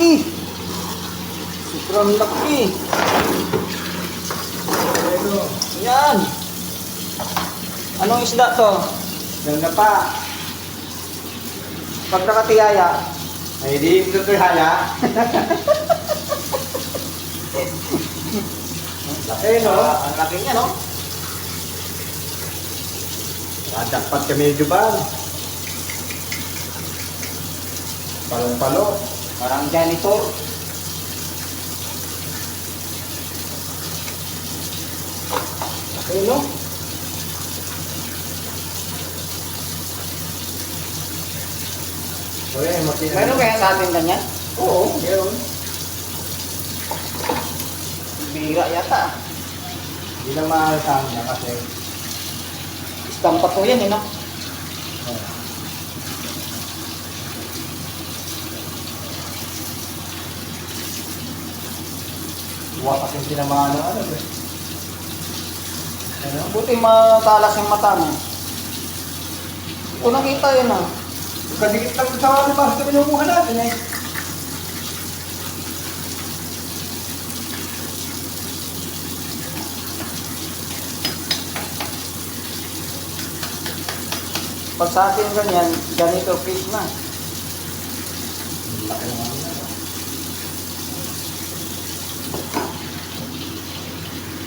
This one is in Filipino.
laki. Sobrang laki. Yan. Anong isda to? Ganda pa. Pag nakatiyaya. Ay, di ito ito haya. Laki, no? Ang laki niya, no? Dapat kami juban. Palong-palo. Parang janitor. Laki, no? Oye, makina. Meron kaya sa atin ganyan? Oo, meron. Bira yata. Hindi na mahalatang na kasi. Istampa po yan, no? Huwag kasi sinamahan ng ano eh. Ano? Buti matalas yung mata mo. Ito nakita yun, ah. Kadikit lang sa ano ba sa pinumuha natin eh. Pag sa atin ganyan, janitor fish na. Laki naman.